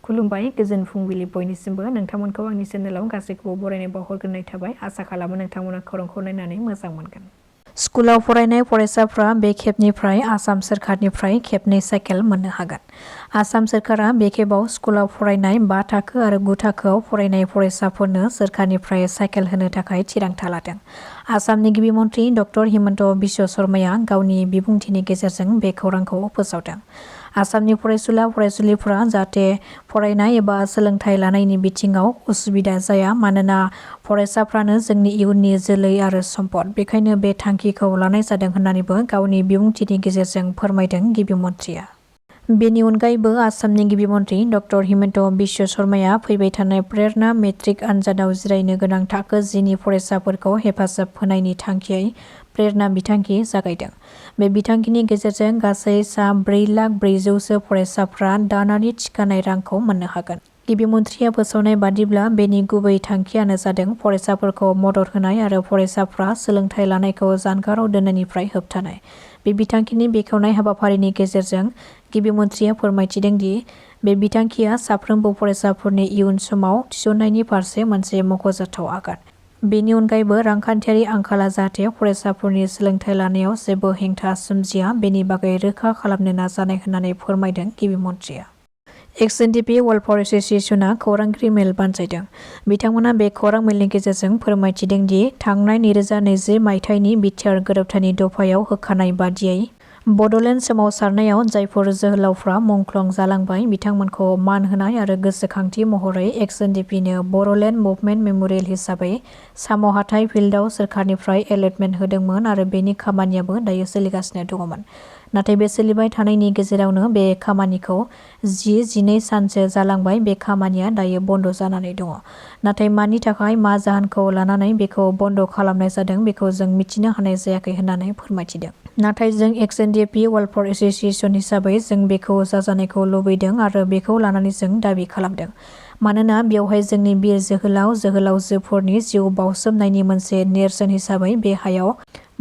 खुलुमबाय गोजोन फुंबिलि बयनिसिमबो नोंथांमोनखौ आंनि चेनेलाव गासैखौबो बरायनाय बावहरग्रोनाय थाबाय आसा खालामो नोंथांमोना खौरांखौ नायनानै मोजां मोनगोन। स्कुलाव फरायनाय फरायसाफ्रा बे खेबनिफ्राय आसाम सोरखारनिफ्राय खेबनै साइकेल मोननो हागोन। आसाम सोरखारा बे खेबाव स्कुलाव फरायनाय 5 थाखो आरो 9 थाखोआव फरायनाय फरायसाफोरनो सोरखारनिफ्राय साइकेल होनो थाखाय थिरांथा लादों। आसामनि गिबि मन्थ्रि डक्टर हिमन्त बिश्व शर्माया गावनि बिबुंथिनि गेजेरजों बे खौरांखौ फोसावदों। आसामनि फरायसुला फरायसुलिफोरा जाहाथे फरायनाय एबा सोलोंथाइ लानायनि बिथिङाव उसुबिदा जाया मानोना फरायसाफ्रानो जोंनि इयुननि जोलै आरो सम्पद बेखायनो बे थांखिखौ लानाय जादों होननानैबो गावनि बिबुंथिनि गेजेरजों फोरमायदों गिबि मन्थ्रिया। बेनि अनगायैबो आसामनि गिबि मन्थ्रि डक्टर हिमन्त बिश्व शर्माया फैबाय थानाय प्रेरणा मेट्रिक आनजादाव जिरायनो गोनां थाखो 10नि फरायसाफोरखौ हेफाजाब होनायनि थांखियै प्रेरणा बिथांखि जागायदों। बे बिथांखिनि गेजेरजों गासै सा 4,400,000 फरायसाफ्रा दानारि थिखानाय रांखौ मोननो हागोन। गिबि मन्थ्रिया फोसावनाय बादिब्ला बेनि गुबै थांखियानो जादों फरायसाफोरखौ मदद होनाय आरो फरायसाफ्रा सोलोंथाइ लानायखौ जानगाराव दोननायनिफ्राय होबथानाय। बे बिथांखिनि बेखेवनाय हाबाफारिनि गेजेरजों गिबि मन्थ्रिया फोरमायथिदों दि बे बिथांखिया साफ्रोमबो फरायसाफोरनि इयुन समाव थिसननायनि फारसे मोनसे मख'जाथाव आगान। बेनि अनगायैबो रांखान्थियारि आंखाला जाहाथे फरायसाफोरनि सोलोंथाइ लानायाव जेबो हेंथा सोमजिया बेनि बागै रोखा खालामनो नाजानाय होननानै फोरमायदों गिबि मन्थ्रिया। एक्स.एन.डि.पि. वेलफेयार एस'सिएशनआ खौरांगिरि मेल बानजायदों। बिथांमोना बे खौरां मेलनि गेजेरजों फोरमायथिदों दि थांनाय 2020 मायथाइनि बिटिआर गोरोबथानि दफायाव होखानाय बादियै बड'लेण्ड सोमावसारनायाव जायफोर जोहोलावफ्रा मुंख्लं जालांबाय बिथांमोनखौ मान होनाय आरो गोसोखांथि महरै एक्स.एन.डि.पि.नो बरोलेण्ड मुभमेन्ट मेम'रियेल हिसाबै साम'हाथाइ फिल्डआव सोरखारनिफ्राय एलटमेन्ट होदोंमोन आरो बेनि खामानियाबो दायो सोलिगासिनो दङमोन। नाथाय बे सोलिबाय थानायनि गेजेरावनो बे खामानिखौ 10-12 सानसो जालांबाय बे खामानिया दायो बन्द जानानै दङ। नाथाय मानि थाखाय मा जाहोनखौ लानानै बेखौ बन्द खालामनाय जादों बेखौ जों मिथिनो हानाय जायाखै होननानै फोरमायथिदों। नाथाय जों एक्स.एन.डि.पि. वेलफेयार एस'सिएशन हिसाबै जों बेखौ जाजानायखौ लुबैदों आरो बेखौ लानानै जों दाबि खालामदों। मानोना बेवहाय जोंनि बिर जोहोलाव जोहोलावजोफोरनि जिउ बाउसोमनायनि मोनसे नेरसोन हिसाबै बे हायाव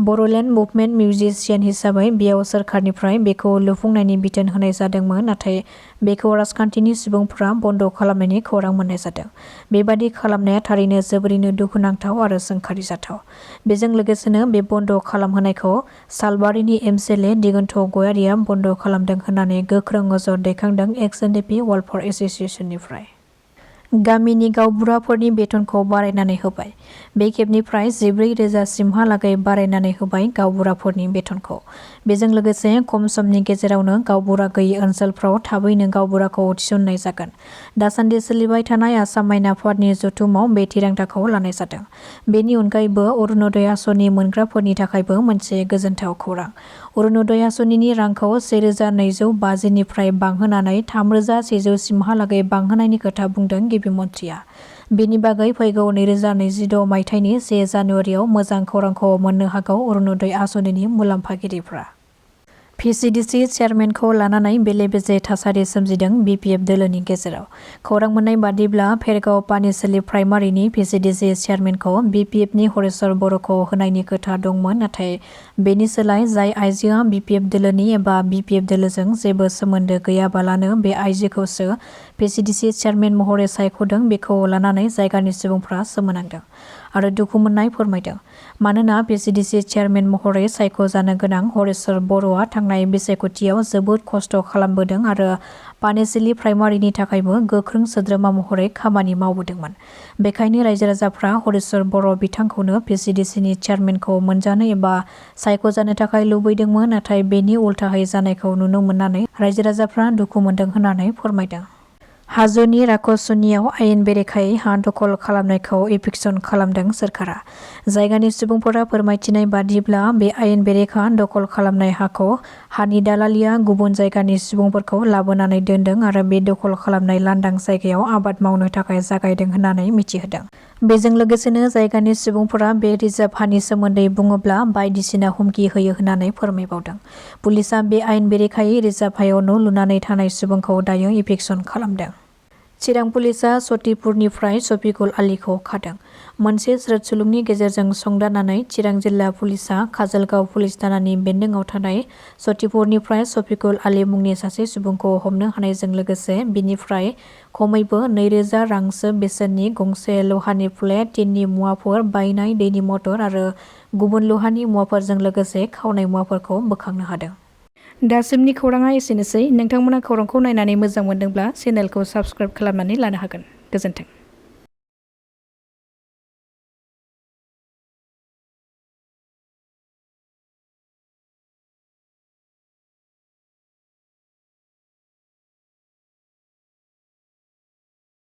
बरोलेण्ड मुभमेन्ट मिउजिशियान हिसाबै बेयाव सोरखारनिफ्राय बेखौ लुफुंनायनि बिथोन होनाय जादोंमोन नाथाय बेखौ राजखान्थिनि सुबुंफोरा बन्द खालामनायनि खौरां मोननाय जादों। बेबादि खालामनाया थारैनो जोबोरैनो दुखुनांथाव आरो सोंखारिजाथाव। बेजों लोगोसेनो बे बन्द खालामहोनायखौ सालबारिनि एम.एल.ए. दिगन्त गयारिया बन्द खालामदों होननानै गोख्रों अजद दैखांदों एक्स.एन.डि.पि. वेलफेयार एस'सिएशननिफ्राय। गामिनि गावबुराफोरनि बेथनखौ बारायनानै होबाय। बे खेबनिफ्राय 14,000 सिमहालागै बारायनानै होबाय गावबुराफोरनि बेथनखौ। बेजों लोगोसे खम समनि गेजेरावनो गावबुरा गैयि ओनसोलफ्राव थाबैनो गावबुराखौ थिसननाय जागोन। दासान्दि सोलिबाय थानाय आसाम माइना आफादनि जथुमाव बे थिरांथाखौ लानाय जादों। बेनि अनगायैबो अरुणोदय आसनि मोनग्राफोरनि थाखायबो मोनसे गोजोनथाव खौरां। अरुणोदय आसनिनि रांखौ 1,250 निफ्राय बांहोनानै 3,100 सिमहालागै बांहोनायनि खोथा बुंदों गिबि मन्थ्रिया। बेनि बागै फैगौ 2026 मायथाइनि 1 जानुवारियाव मोजां खौरांखौ मोननो हागौ अरुणोदय आसनिनि मुलाम्फागिरिफ्रा। पि.सि.डि.सि. चेयारमेनखौ लानानै बेले-बेजे थासारि सोमजिदों बि.पि.एफ. दोलोनि गेजेराव। खौरां मोननाय बादिब्ला भेरगाव पानिसालि प्राइमारिनि पि.सि.डि.सि. चेयारमेनखौ बि.पि.एफ.नि हरेश्वर बर'खौ होनायनि खोथा दंमोन नाथाय बेनि सोलाय जाय आइजोआ बि.पि.एफ. दोलोनि एबा बि.पि.एफ. दोलोजों जेबो सोमोन्दो गैयाबालानो बे आइजोखौसो पि.सि.डि.सि. चेयारमेन महरै सायख'दों बेखौ लानानै जायगानि सुबुंफ्रा सोमोनांदों आरो दुखु मोननाय फोरमायदों। मानोना पि.सि.डि.सि. चेयारमेन महरै सायख'जानो गोनां हरेश्वर बर'आ थांनाय बिसायख'थियाव जोबोद खस्थ' खालामबोदों आरो पानिसालि प्राइमारिनि थाखायबो गोख्रों सोद्रोमा महरै खामानि मावबोदोंमोन। बेखायनो रायजो-राजाफ्रा हरेश्वर बर' बिथांखौनो पि.सि.डि.सि.नि चेयारमेनखौ मोनजानो एबा सायख'जानो थाखाय लुबैदोंमोन नाथाय बेनि उल्थायै जानायखौ नुनो मोननानै रायजो-राजाफ्रा दुखु मोनदों होननानै फोरमायदों। हाजोनि राखसनियाव आयेन बेरेखायै हा दखल खालामनायखौ इभिक्सन खालामदों सोरखारा। जायगानि सुबुंफोरा फोरमायथिनाय बादिब्ला बे आयेन बेरेखा दखल खालामनाय हाखौ हानि दालालिया गुबुन जायगानि सुबुंफोरखौ लाबोनानै दोनदों आरो बे दखल खालामनाय लांदां जायगायाव आबाद मावनो थाखाय जागायदों होननानै मिथिहोदों। बेजों लोगोसेनो जायगानि सुबुंफोरा बे रिजार्भ हानि सोमोन्दै बुङोब्ला बायदिसिना हुमखि होयो होननानै फोरमायबावदों। पुलिसआ बे आयेन बेरेखायै रिजार्भ हायाव न' लुनानै थानाय सुबुंखौ दायो इभिक्सन खालामदों। चिरां पुलिसा सतिपुरनिफ्राय शफिकुल आलीखौ खादों। मोनसे स्रोद सुलुंनि गेजेरजों संदाननानै चिरां जिल्ला पुलिसा काजलगाव पुलिस थानानि बेन्दोंआव थानाय सतिपुरनिफ्राय शफिकुल आली मुंनि सासे सुबुंखौ हमनो हानायजों लोगोसे बिनिफ्राय खमैबो 2000 रांसो बेसेननि गंसे लहानि प्लेट, टिननि मुवाफोर, बायनाय दैनि मटर आरो गुबुन लहानि मुवाफोरजों लोगोसे खावनाय मुवाफोरखौ बोखांनो हादों। दासिमनि खौराङा एसेनोसै। नोंथांमोना खौरांखौ नायनानै मोजां मोनदोंब्ला चेनेलखौ साबस्क्राइब खालामनानै लानो हागोन। गोजोन्थों।